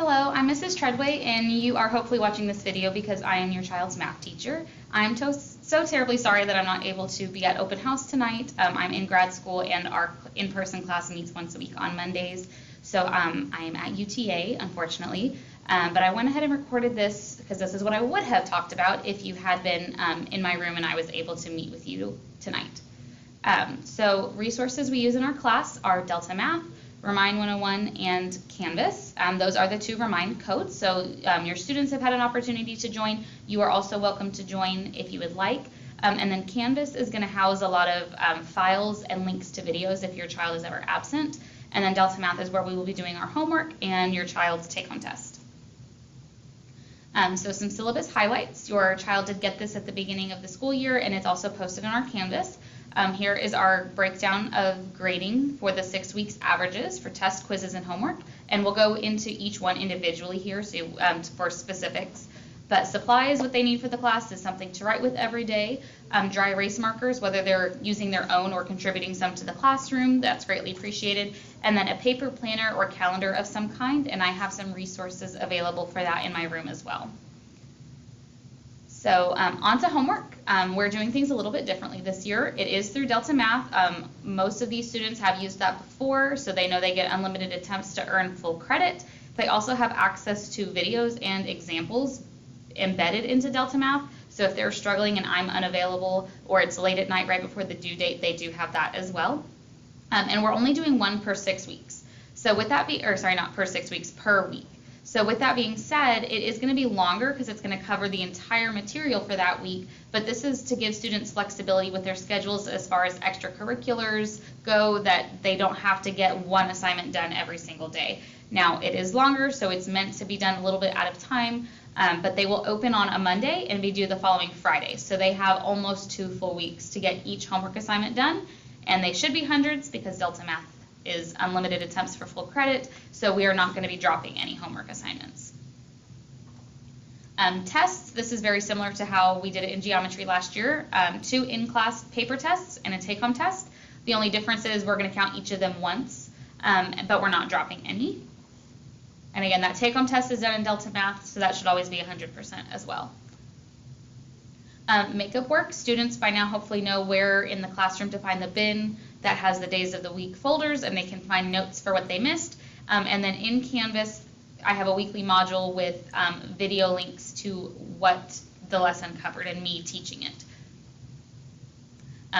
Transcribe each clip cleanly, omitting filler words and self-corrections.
Hello, I'm Mrs. Treadway, and you are hopefully watching this video because I am your child's math teacher. I'm so terribly sorry that I'm not able to be at open house tonight. I'm in grad school, and our in-person class meets once a week on Mondays, so I'm at UTA, unfortunately. But I went ahead and recorded this because this is what I would have talked about if you had been in my room and I was able to meet with you tonight. So resources we use in our class are Delta Math, Remind 101, and Canvas. Those are the two Remind codes, so your students have had an opportunity to join. You are also welcome to join if you would like. And then Canvas is going to house a lot of files and links to videos if your child is ever absent. And then Delta Math is where we will be doing our homework and your child's take-home test. So some syllabus highlights. Your child did get this at the beginning of the school year, and it's also posted on our Canvas. Here is our breakdown of grading for the 6 weeks averages for tests, quizzes, and homework. And we'll go into each one individually here so, for specifics. But supplies, what they need for the class is something to write with every day. Dry erase markers, whether they're using their own or contributing some to the classroom, that's greatly appreciated. And then a paper planner or calendar of some kind, and I have some resources available for that in my room as well. So on to homework. We're doing things a little bit differently this year. It is through Delta Math. Most of these students have used that before, so they know they get unlimited attempts to earn full credit. They also have access to videos and examples embedded into Delta Math. So if they're struggling and I'm unavailable or it's late at night right before the due date, they do have that as well. And we're only doing one per 6 weeks. So with that not per 6 weeks, per week. So with that being said, it is going to be longer because it's going to cover the entire material for that week, but this is to give students flexibility with their schedules as far as extracurriculars go, that they don't have to get one assignment done every single day. Now, it is longer, so it's meant to be done a little bit at a time, but they will open on a Monday and be due the following Friday. So they have almost 2 full weeks to get each homework assignment done, and they should be hundreds because Delta Math is unlimited attempts for full credit, so we are not going to be dropping any homework assignments. Tests, this is very similar to how we did it in geometry last year. 2 in-class paper tests and a take-home test. The only difference is we're going to count each of them once, but we're not dropping any. And again, that take-home test is done in Delta Math, so that should always be 100% as well. Makeup work, students by now hopefully know where in the classroom to find the bin that has the days of the week folders, and they can find notes for what they missed. And then in Canvas, I have a weekly module with video links to what the lesson covered and me teaching it.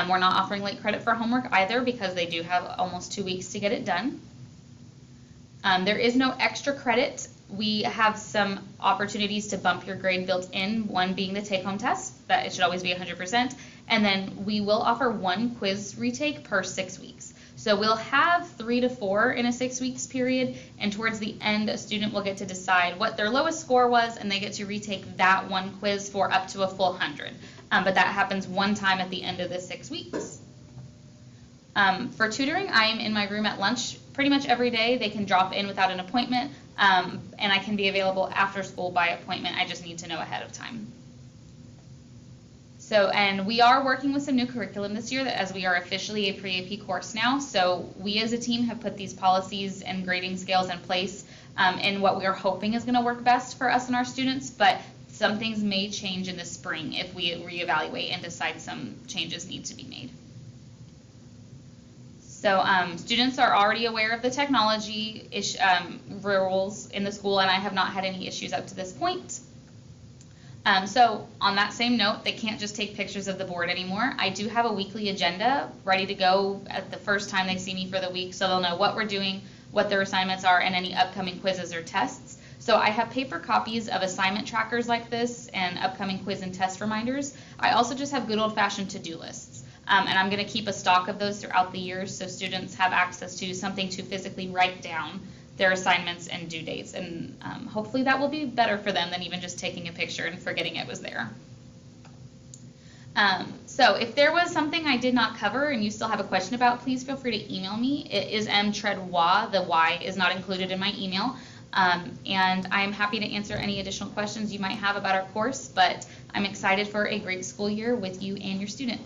We're not offering late credit for homework either because they do have almost 2 weeks to get it done. There is no extra credit. We have some opportunities to bump your grade built in, one being the take-home test, that it should always be 100%, and then we will offer 1 quiz retake per 6 weeks. So we'll have 3 to 4 in a 6 weeks period, and towards the end, a student will get to decide what their lowest score was, and they get to retake that 1 quiz for up to a full 100. But that happens 1 time at the end of the 6 weeks. For tutoring, I am in my room at lunch pretty much every day. They can drop in without an appointment, and I can be available after school by appointment. I just need to know ahead of time. So, and we are working with some new curriculum this year as we are officially a pre-AP course now. So we as a team have put these policies and grading scales in place in what we are hoping is going to work best for us and our students, but some things may change in the spring if we reevaluate and decide some changes need to be made. So students are already aware of the technology rules in the school, and I have not had any issues up to this point. So on that same note, they can't just take pictures of the board anymore. I do have a weekly agenda ready to go at the first time they see me for the week, so they'll know what we're doing, what their assignments are, and any upcoming quizzes or tests. So I have paper copies of assignment trackers like this and upcoming quiz and test reminders. I also just have good old-fashioned to-do lists. And I'm going to keep a stock of those throughout the year so students have access to something to physically write down their assignments and due dates. And hopefully that will be better for them than even just taking a picture and forgetting it was there. So if there was something I did not cover and you still have a question about, please feel free to email me. It is mtreadwa. The Y is not included in my email. And I'm happy to answer any additional questions you might have about our course, but I'm excited for a great school year with you and your student.